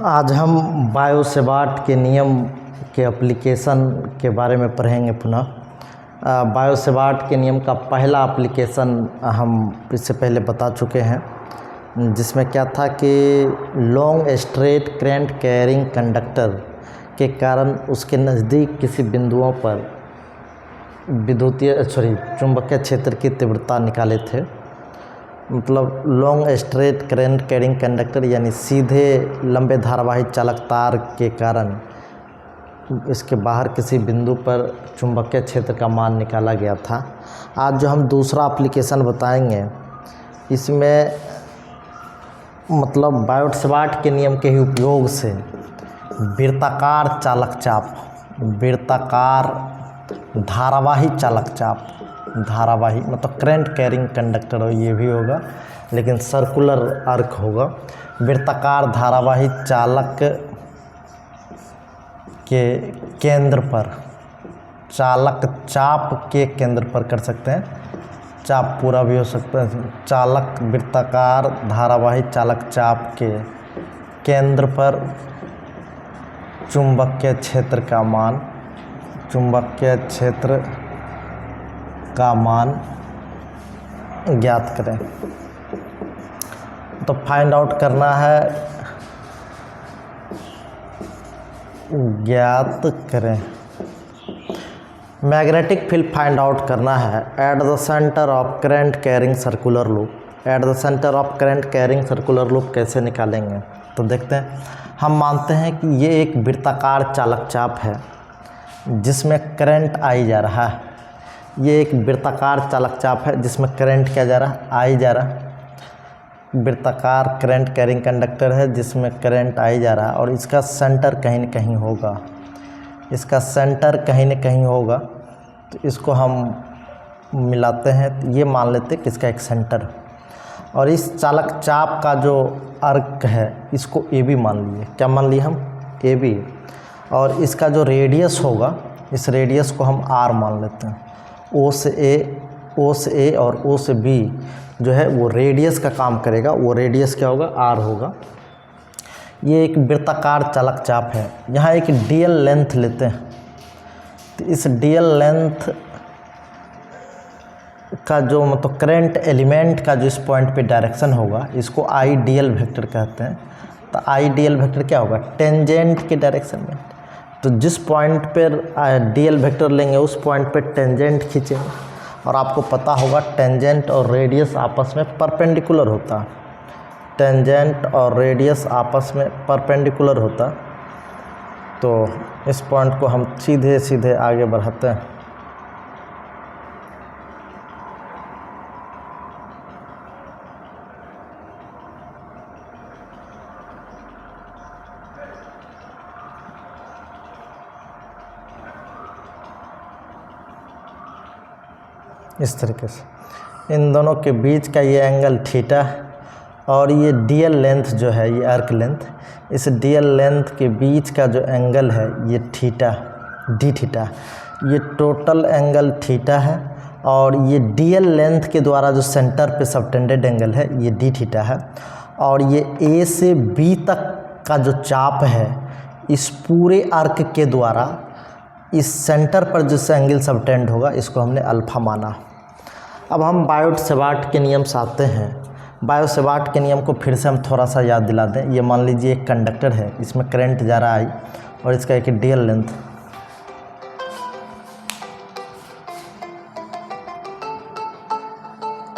आज हम बायो-सेबार्ट के नियम के एप्लीकेशन के बारे में पढ़ेंगे पुनः। बायो-सेबार्ट के नियम का पहला एप्लीकेशन हम इससे पहले बता चुके हैं, जिसमें क्या था कि long straight current carrying conductor के कारण उसके नज़दीक किसी बिंदुओं पर चुंबकीय क्षेत्र की तीव्रता निकाले थे। मतलब long straight current carrying conductor यानी सीधे लंबे धारावाही चालक तार के कारण इसके बाहर किसी बिंदु पर चुंबकीय क्षेत्र का मान निकाला गया था। आज जो हम दूसरा एप्लीकेशन बताएंगे, इसमें मतलब बायो-सेबार्ट के नियम के ही उपयोग से वृत्ताकार चालक चाप, वृत्ताकार धारावाही चालक चाप, धारावाही मतलब करंट कैरिंग कंडक्टर ये भी होगा, लेकिन सर्कुलर आर्क होगा। वृत्ताकार धारावाही चालक के केंद्र पर, चालक चाप के केंद्र पर कर सकते हैं, चाप पूरा भी हो सकता है। चालक वृत्ताकार धारावाही चालक चाप के केंद्र पर चुंबकीय क्षेत्र का मान, चुंबकीय क्षेत्र का मान ज्ञात करें। तो फाइंड आउट करना है, ज्ञात करें। मैग्नेटिक फील्ड फाइंड आउट करना है at the centre of current carrying circular loop. At the centre of current carrying circular loop कैसे निकालेंगे, तो देखते हैं। हम मानते हैं कि ये एक वृत्ताकार चालक चाप है जिसमें करंट आई जा रहा है। ये एक वृत्ताकार चालक चाप है जिसमें करंट क्या जा रहा है, आई जा रहा है। वृत्ताकार करंट कैरिंग कंडक्टर है जिसमें करंट आई जा रहा है, और इसका सेंटर कहीं न कहीं होगा, इसका सेंटर कहीं न कहीं होगा। तो इसको हम मिलाते हैं, तो ये मान लेते हैं कि इसका एक सेंटर, और इस चालक चाप का जो अर्क है इसको ए बी मान लिए। क्या मान लिए हम, ए बी। और इसका जो रेडियस होगा, इस रेडियस को हम आर मान लेते हैं। ओ से ए और ओ से बी जो है वो रेडियस का काम करेगा, वो रेडियस क्या होगा, आर होगा। ये एक वृत्ताकार चालक चाप है। यहाँ एक डीएल लेंथ लेते हैं, तो इस डीएल लेंथ का जो मतलब करंट एलिमेंट का जो इस पॉइंट पे डायरेक्शन होगा, इसको आई डीएल वेक्टर कहते हैं। तो आई डीएल वेक्टर क्या होगा, टेंजेंट के डायरेक्शन में। तो जिस पॉइंट पर डीएल वेक्टर लेंगे उस पॉइंट पे टेंजेंट खींचेंगे, और आपको पता होगा टेंजेंट और रेडियस आपस में परपेंडिकुलर होता है। टेंजेंट और रेडियस आपस में परपेंडिकुलर होता। तो इस पॉइंट को हम सीधे सीधे आगे बढ़ाते हैं। इस तरीके से इन दोनों के बीच का ये एंगल थीटा, और ये डीएल लेंथ जो है, ये आर्क लेंथ, इस डीएल लेंथ के बीच का जो एंगल है ये थीटा, डी थीटा, ये टोटल एंगल थीटा है। और ये डीएल लेंथ के द्वारा जो सेंटर पे सबटेंडेड एंगल है ये डी थीटा है। और ये ए से बी तक का जो चाप है, इस पूरे आर्क के द्वारा इस सेंटर पर जिस एंगल सबटेंड होगा इसको हमने अल्फ़ा माना। अब हम बायो-सेबार्ट के नियम से आते हैं। बायो-सेबार्ट के नियम को फिर से हम थोड़ा सा याद दिला दें। ये मान लीजिए एक कंडक्टर है, इसमें करंट जा रहा है और इसका एक डीएल लेंथ